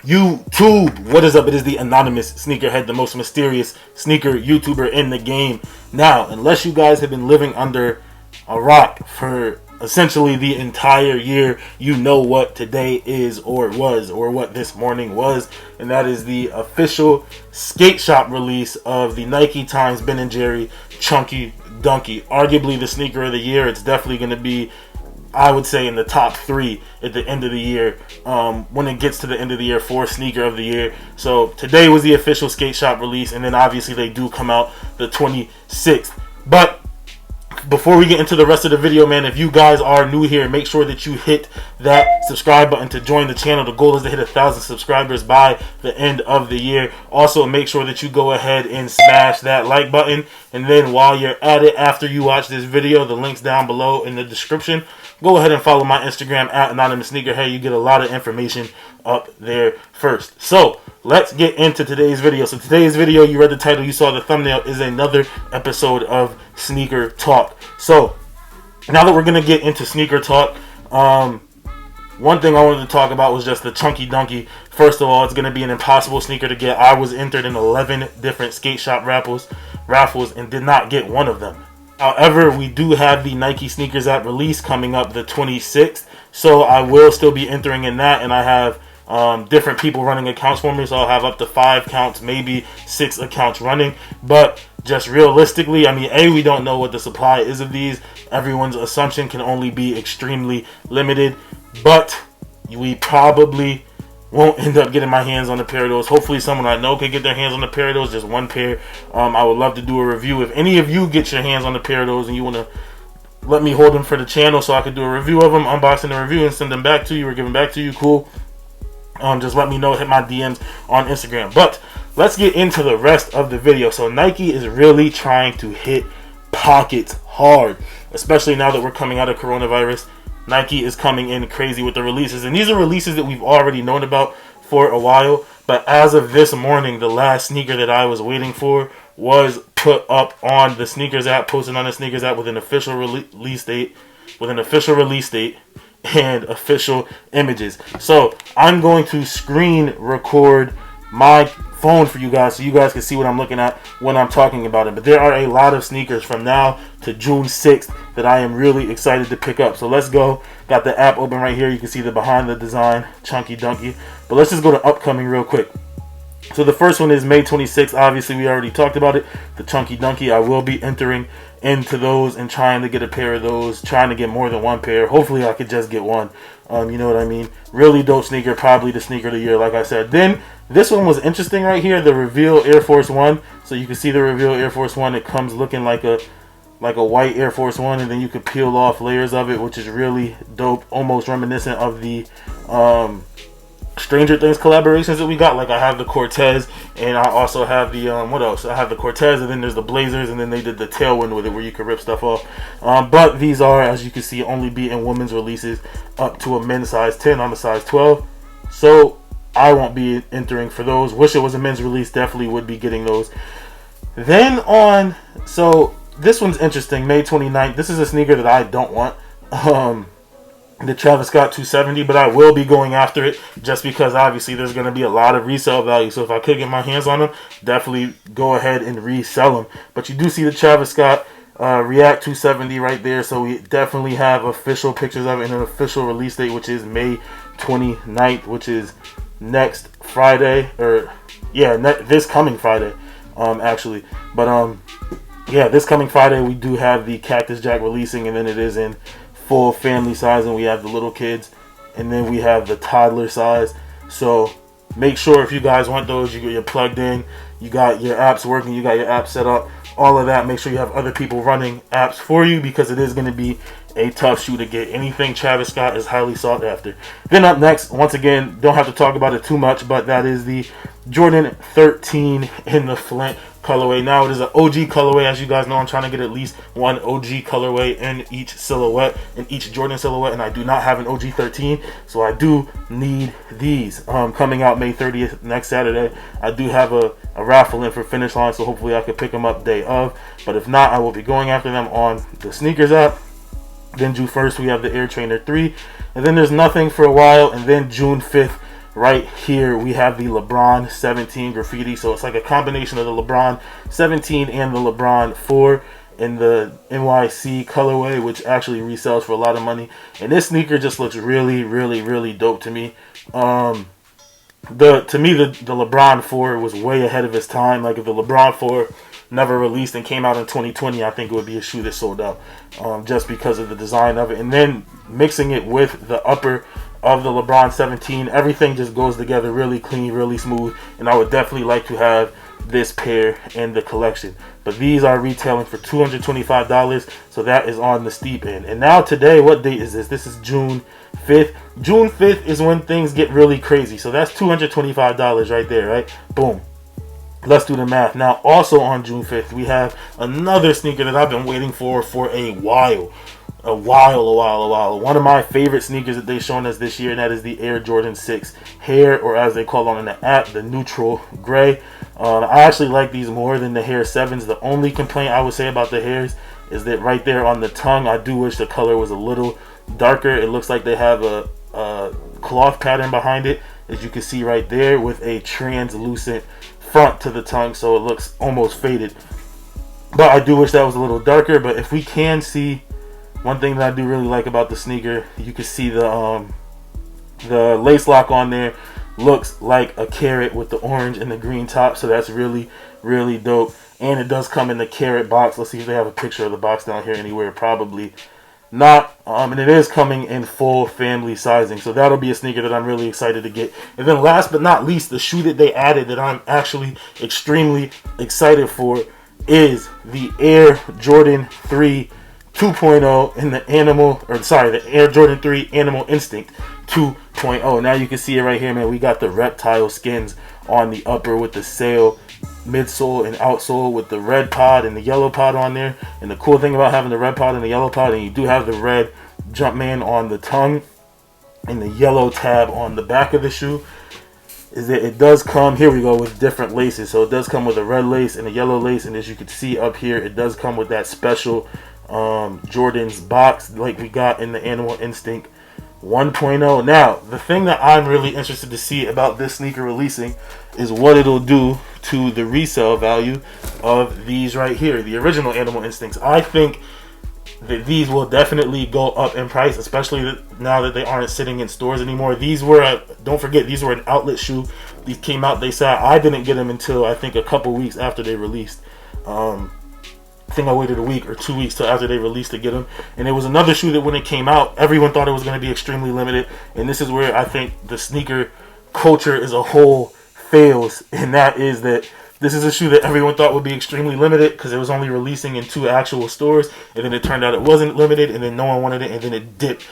YouTube. What is up? It is the anonymous Sneakerhead, the most mysterious sneaker YouTuber in the game. Now, unless you guys have been living under a rock for essentially the entire year, you know what today is or was, or what this morning was, and that is the official skate shop release of the Nike times Ben & Jerry Chunky Dunky. Arguably the sneaker of the year. It's definitely going to be, I would say, in the top 3 at the end of the year, when it gets to the end of the year for sneaker of the year. So today was the official skate shop release, and then obviously they do come out the 26th. But before we get into the rest of the video, man, if you guys are new here, make sure that you hit that subscribe button to join the channel. The goal is to hit 1,000 subscribers by the end of the year. Also, make sure that you go ahead and smash that like button. And then while you're at it, after you watch this video, the link's down below in the description. Go ahead and follow my Instagram at Anonymous Sneakerhead. You get a lot of information up there first. So let's get into today's video. So today's video, you read the title, you saw the thumbnail, is another episode of Sneaker Talk. So now that we're going to get into Sneaker Talk, one thing I wanted to talk about was just the Chunky Dunky. First of all, it's going to be an impossible sneaker to get. I was entered in 11 different skate shop raffles and did not get one of them. However, we do have the Nike Sneakers app release coming up the 26th, so I will still be entering in that, and I have different people running accounts for me, so I'll have up to 5 accounts, maybe 6 accounts running. But just realistically, I mean, we don't know what the supply is of these. Everyone's assumption can only be extremely limited, but we probably won't end up getting my hands on a pair of those. Hopefully someone I know can get their hands on a pair of those, just one pair. I would love to do a review. If any of you get your hands on a pair of those and you want to let me hold them for the channel so I can do a review of them, unboxing the review and send them back to you or give them back to you, cool. Just let me know, hit my DMs on Instagram. But let's get into the rest of the video. So Nike is really trying to hit pockets hard, especially now that we're coming out of coronavirus. Nike is coming in crazy with the releases, and these are releases that we've already known about for a while, but as of this morning, the last sneaker that I was waiting for was put up on the Sneakers app, posted on the Sneakers app with an official release date, and official images. So I'm going to screen record my phone for you guys so you guys can see what I'm looking at when I'm talking about it. But there are a lot of sneakers from now to June 6th that I am really excited to pick up. So let's go. Got the app open right here. You can see the behind the design Chunky Dunky. But let's just go to upcoming real quick. So the first one is May 26th. Obviously, we already talked about it. The Chunky Dunky. I will be entering into those and trying to get a pair of those. Trying to get more than one pair. Hopefully, I could just get one. You know what I mean? Really dope sneaker. Probably the sneaker of the year, like I said. Then this one was interesting right here. The Reveal Air Force One. So you can see the Reveal Air Force One. It comes looking like a white Air Force One, and then you could peel off layers of it, which is really dope. Almost reminiscent of the Stranger Things collaborations that we got. Like I have the Cortez, and I also have the what else? I have the Cortez, and then there's the Blazers, and then they did the Tailwind with it, where you could rip stuff off. But these are, as you can see, only be in women's releases up to a men's size 10. I'm a size 12, so I won't be entering for those. Wish it was a men's release. Definitely would be getting those. Then on, so this one's interesting. May 29th. This is a sneaker that I don't want. The Travis Scott 270, but I will be going after it just because obviously there's going to be a lot of resale value. So if I could get my hands on them, definitely go ahead and resell them. But you do see the Travis Scott React 270 right there. So we definitely have official pictures of it and an official release date, which is May 29th, which is next Friday, or yeah, this coming Friday, actually. But yeah, this coming Friday we do have the Cactus Jack releasing, and then it is in full family size, and we have the little kids, and then we have the toddler size. So make sure if you guys want those, you're plugged in, you got your apps working, you got your app set up, all of that. Make sure you have other people running apps for you, because it is going to be a tough shoe to get. Anything Travis Scott is highly sought after. Then up next, once again, don't have to talk about it too much, but that is the Jordan 13 in the Flint colorway. Now it is an OG colorway. As you guys know, I'm trying to get at least one OG colorway in each silhouette, in each Jordan silhouette, and I do not have an OG 13, so I do need these. Coming out May 30th, next Saturday. I do have a raffle in for Finish Line, so hopefully I can pick them up day of, but if not, I will be going after them on the Sneakers app. Then June 1st, we have the Air Trainer 3, and then there's nothing for a while, and then June 5th, right here we have the LeBron 17 graffiti. So it's like a combination of the LeBron 17 and the LeBron 4 in the NYC colorway, which actually resells for a lot of money. And this sneaker just looks really, really, really dope to me. To me, the LeBron 4 was way ahead of its time. Like, if the LeBron 4 never released and came out in 2020, I think it would be a shoe that sold out, just because of the design of it. And then mixing it with the upper of the LeBron 17, everything just goes together really clean, really smooth. And I would definitely like to have this pair in the collection. But these are retailing for $225, so that is on the steep end. And now today, what date is this? This is June 5th. June 5th is when things get really crazy. So that's $225 right there, right? Boom. Let's do the math. Now, also on June 5th, we have another sneaker that I've been waiting for a while. A while. One of my favorite sneakers that they've shown us this year, and that is the Air Jordan 6 Hair, or as they call it on the app, the neutral gray. I actually like these more than the Hair 7s. The only complaint I would say about the Hairs is that right there on the tongue, I do wish the color was a little darker. It looks like they have a cloth pattern behind it, as you can see right there, with a translucent front to the tongue, so it looks almost faded. But I do wish that was a little darker. But if we can see, one thing that I do really like about the sneaker, you can see the lace lock on there looks like a carrot with the orange and the green top, so that's really, really dope. And it does come in the carrot box. Let's see if they have a picture of the box down here anywhere. Probably not. And it is coming in full family sizing, so that'll be a sneaker that I'm really excited to get. And then last but not least, the shoe that they added that I'm actually extremely excited for is the Air Jordan 3 2.0 in the Air Jordan 3 Animal Instinct 2.0. Now you can see it right here, man. We got the reptile skins on the upper with the sail midsole and outsole with the red pod and the yellow pod on there. And the cool thing about having the red pod and the yellow pod, and you do have the red Jumpman on the tongue and the yellow tab on the back of the shoe, is that it does come, here we go, with different laces. So it does come with a red lace and a yellow lace, and as you can see up here, it does come with that special Jordan's box like we got in the Animal Instinct 1.0. Now, the thing that I'm really interested to see about this sneaker releasing is what it'll do to the resale value of these right here, the original Animal Instincts. I think that these will definitely go up in price, especially now that they aren't sitting in stores anymore. These were, don't forget, these were an outlet shoe. These came out, they said, I didn't get them until I think a couple weeks after they released. I think I waited a week or 2 weeks till after they released to get them. And it was another shoe that when it came out, everyone thought it was going to be extremely limited. And this is where I think the sneaker culture as a whole fails. And that is that this is a shoe that everyone thought would be extremely limited because it was only releasing in 2 actual stores. And then it turned out it wasn't limited, and then no one wanted it, and then it dipped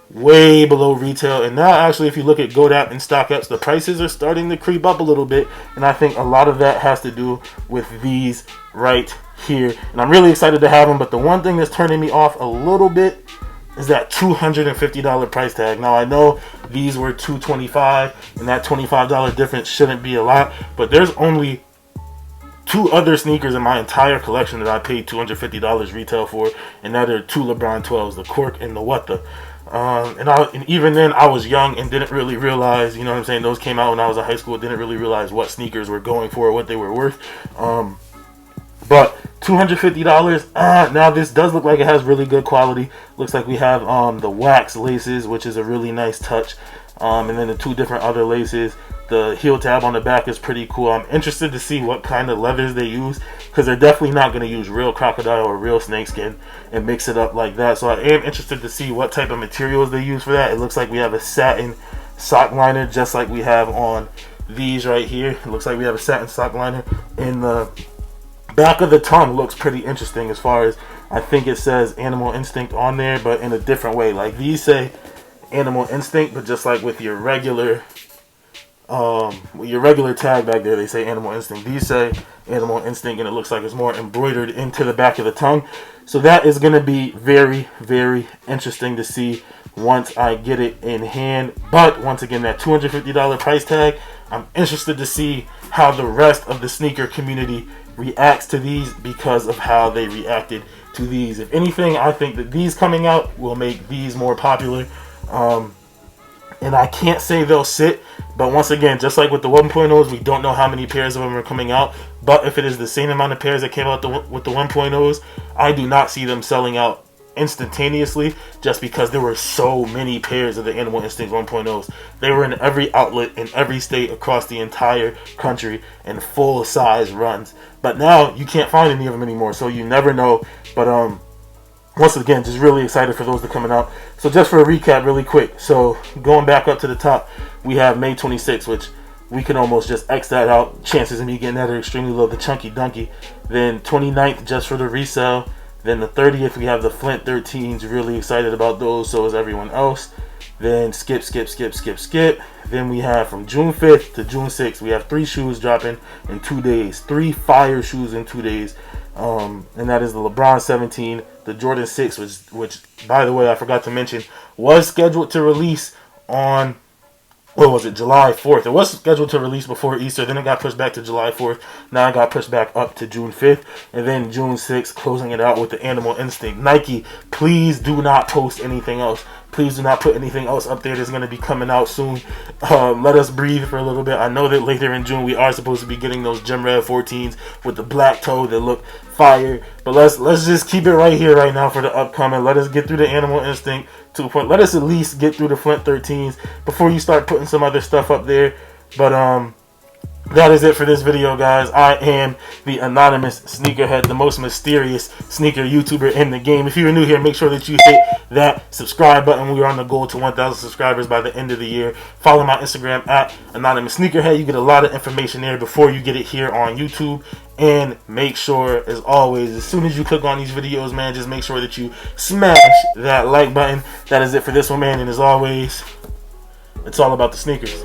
way below retail. And now actually, if you look at GoDaddy and StockX, the prices are starting to creep up a little bit. And I think a lot of that has to do with these right here, and I'm really excited to have them. But the one thing that's turning me off a little bit is that $250 price tag. Now I know these were $225, and that $25 difference shouldn't be a lot, but there's only 2 other sneakers in my entire collection that I paid $250 retail for, and that are 2 LeBron 12s, the Cork and the What The. And even then I was young and didn't really realize, you know what I'm saying, those came out when I was in high school, didn't really realize what sneakers were going for or what they were worth. But $250, now this does look like it has really good quality. Looks like we have the wax laces, which is a really nice touch. And then the 2 different other laces. The heel tab on the back is pretty cool. I'm interested to see what kind of leathers they use, because they're definitely not going to use real crocodile or real snakeskin and mix it up like that. So I am interested to see what type of materials they use for that. It looks like we have a satin sock liner, just like we have on these right here. It looks like we have a satin sock liner. In the back of the tongue looks pretty interesting, as far as, I think it says Animal Instinct on there, but in a different way. Like these say Animal Instinct, but just like with your regular tag back there, they say Animal Instinct. These say Animal Instinct, and it looks like it's more embroidered into the back of the tongue. So that is going to be very, very interesting to see once I get it in hand. But once again, that $250 price tag, I'm interested to see how the rest of the sneaker community reacts to these, because of how they reacted to these. If anything, I think that these coming out will make these more popular. And I can't say they'll sit, but once again, just like with the 1.0s, we don't know how many pairs of them are coming out. But if it is the same amount of pairs that came out with the 1.0s, I do not see them selling out instantaneously, just because there were so many pairs of the Animal Instinct 1.0s. They were in every outlet in every state across the entire country in full size runs. But now you can't find any of them anymore, so you never know. But once again, just really excited for those that are coming out. So just for a recap really quick, so going back up to the top, we have May 26th, which we can almost just X that out. Chances of me getting that are extremely low. The Chunky Dunky. Then 29th, just for the resale. Then the 30th, we have the Flint 13s. Really excited about those, so is everyone else. Then skip. Then we have from June 5th to June 6th, we have 3 shoes dropping in 2 days. 3 fire shoes in 2 days. And that is the LeBron 17, the Jordan 6, which by the way, I forgot to mention, was scheduled to release on, what was it, July 4th. It was scheduled to release before Easter, then it got pushed back to July 4th. Now it got pushed back up to June 5th. And then June 6th, closing it out with the Animal Instinct. Nike, please do not post anything else. Please do not put anything else up there that's going to be coming out soon. Let us breathe for a little bit. I know that later in June we are supposed to be getting those Gem Red 14s with the black toe that look fire. But let's just keep it right here right now for the upcoming. Let us get through the Animal Instinct to a point. Let us at least get through the Flint 13s before you start putting some other stuff up there. But that is it for this video, guys. I am the anonymous Sneakerhead, the most mysterious sneaker YouTuber in the game. If you're new here, make sure that you hit that subscribe button. We're on the goal to 1,000 subscribers by the end of the year. Follow my Instagram at anonymous Sneakerhead. You get a lot of information there before you get it here on YouTube. And make sure, as always, as soon as you click on these videos, man, just make sure that you smash that like button. That is it for this one, man. And as always, it's all about the sneakers.